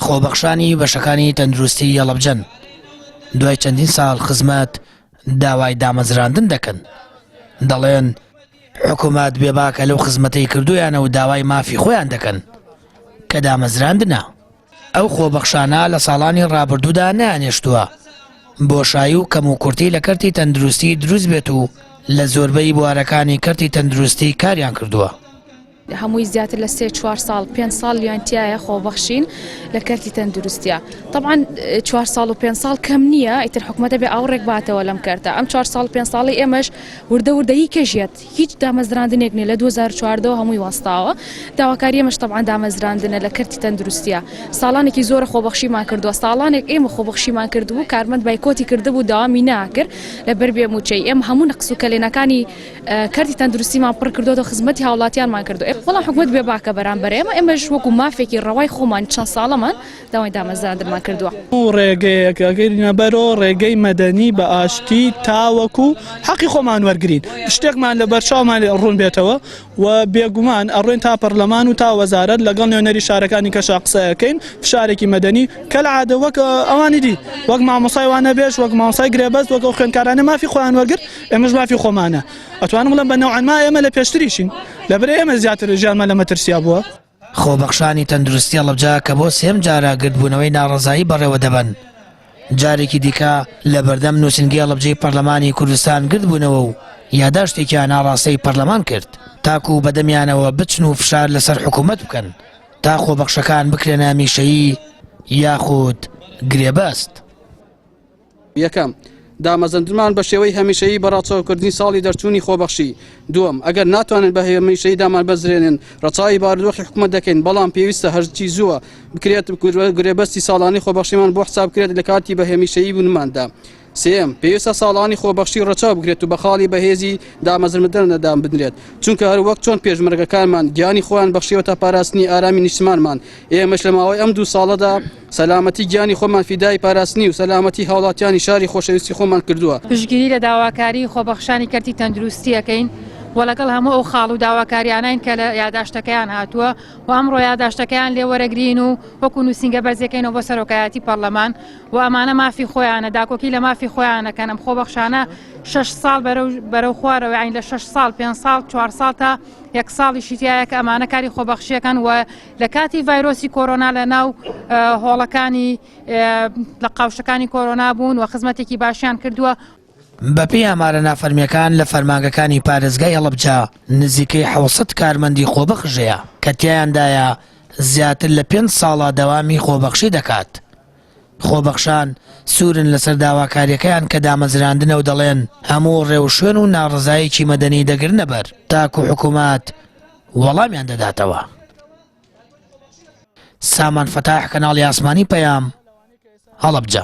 خۆبەخشانی بەشەکانی تەندروستی هەڵەبجەن دوای چەندین ساڵ خزمەت داوای دامەزراندن دەکەن دەڵێن حکوومەت بێباکە لەو خزمەتەی کردویانە و داوای مافی خۆیان دەکەن کە دامەزراندنە ئەو خۆبەخشانە لە ساڵانی ڕابردوودا نەیانێشتووە بۆشایی و کەم و کورتی لە کەرتی تەندروستی دروست بێت و لە زۆربەی بوارەکانی کەرتی تەندروستی کاریان کردووە هەمووی زیاتر لە 3-4 ساڵ 5 ساڵ یانتیایە خۆبەخشین لە کەرتی تەندروستیە طبعاً 4 ساڵ و 5 ساڵ کەم نییە ئیتر حکومەتە بێ ئاوڕێک باتەوە لەم کەرتە ئەم 4 ساڵ 5 ساڵی ئێمەش وردەی کەژێت هیچ دامەزراندنێک نیە لە 2014 هەمووی وەستاوە داواکاری ئێمەش طبعاً دامەزراندنە لە کەرتی تەندروستیە ساڵانێکی زۆرە خۆبەخشیمان کردووە ساڵانێک ئێمە خۆبەخشیمان کردبوو کارمەند بایکۆتی کردبوو داوامی ناکرد لەبەر بێموچەی ئێمە هەموو نەقس و کەلێنەکانی کەرتی تەندروستیمان پڕ کردووە خزمەتی هاوڵاتیانمان کردو وەڵام حکومەت بێباکە بەرامبەر ئێمەش وەکو مافێکی ڕەوای خۆمان چەند ساڵەمان داوای دامەزراندنمان کردووە ڕێگەیەکەگەینە بەرەوە ڕێگەی مەدەنی بە ئاشتی تاوەکو حەقی خۆمان وەرگین شتێکمان لە بەرچاومان ڕوون بێتەوە و بێگومان ئەڕۆین تا پەرلەمان و تا وەزارەت لەگەڵ نوێنەری شارەکانی کەشا قسەیەکەین فشارێکی مەدەنی کە لە عادە وەک ئەوانی دی وەک مامۆسای وانە بێش وەک مامۆسای گرێبەست وەک خوێندکارانە مافی خۆیان وەرگرت ئێمەش مافی خۆمانە ئەتوانم بڵێم بە نەوعەنما ئێمە لە پێشتریشین لەبەر ئێمە زیاتر ژیانمان لە مەترسیا بووە خۆبەخشانی تەندروستی هەڵەبجە کە بۆ سێم جارە گردبوونەوەی ناڕەزایی بەڕێوە دەبن جارێکی دیکە لە بەردەم نووسینگی هەڵەبجەی پەرلەمانی کوردستان گردبوونەوە و یاداشتێکیان ناڕاستەی پەرلەمان کرد تاکو بەدەمیانەوە بچن و فشار لەسەر حکوومەت بکەن تا خۆبەخشەکان بکرێنە میشەیی یاخود گرێبەست یەکەم دامەزراندنمان بە شێوەی هەمیشەیی بەڕاچەوکردنی ساڵی دەرچوونی خۆبەخشی دووەم ئەگەر ناتوانن بە هەمیشەیی دامان بەزرێنن ڕەچاوی بارودۆخی حکومەت دەکەین بەڵام پێویستە هەرچی زووە بکرێت گرێبەستی ساڵانی خۆبەخشیمان بۆ حساب بکرێت لە کاتی بە هەمیشەیی بوونماندا سێم پێویستە ساڵانی خۆبەخشی ڕەچاو بکرێت و بە خاڵی بەهێزی دامەزراندنەدان بدرێت چونکە هەر وەک چۆن پێشمەرگەکانمان گیانی خۆیان بەخشیوەتە پاراستنی ئارامی نیشتمانمان ئێمەش لە ماوەی ئەم 2 ساڵەدا سەلامەتی گیانی خۆمان فیدای پاراستنی و سەلامەتی هاوڵاتیانی شاری خۆشەویستی خۆمان کردووە پشتگیری لە داواکاری خۆبەخشانی کەرتی تەندروستیەکەین و لەگەڵ هەموو ئەو خاڵ و داواکاریانین کە لە یاداشتەکەیان هاتووە و ئەمڕۆ یاداشتەکەیان لێ وەرەگرین و وەکو نووسینگە بەرزەکەینەوە بۆ سەرۆکایەتی پەرلەمان و ئەمانە مافی خۆیانە داکۆکی لە مافی خۆیانەکەن ئەم خۆبەخشانە 6 ساڵ بەرەو خوارەوە یان لە 6 ساڵ 5 ساڵ 4 ساڵ تا 1 ساڵی شیتایە کە ئەمانە کاری خۆبەخشیەکەن و لە کاتی ڤایرۆسی کۆرۆنا لە ناو هۆڵەکانی لە قاوشەکانی کۆرۆنا بوون و خزمەتێکی باشیان کردووە بەپێی ئامارە نافەرمیەکان لە فەرمانگەکانی پارێزگای هەڵەبجە نزیکەی 700 کارمەندی خۆبەخشەیە کە تیایاندایە زیاتر لە 5 ساڵە دەوامی خۆبەخشی دەکات خۆبەخشان سوورن لەسەر داواکاریەکەیان کە دامەزراندنە و دەڵێن هەموو ڕێوشوێن و ناڕزایەکی مەدەنی دەگرنە بەر تاکو حکوومەت وەڵامیان دەداتەوە سامان فەتاح کەناڵی ئاسمانی پەیام هەڵەبجە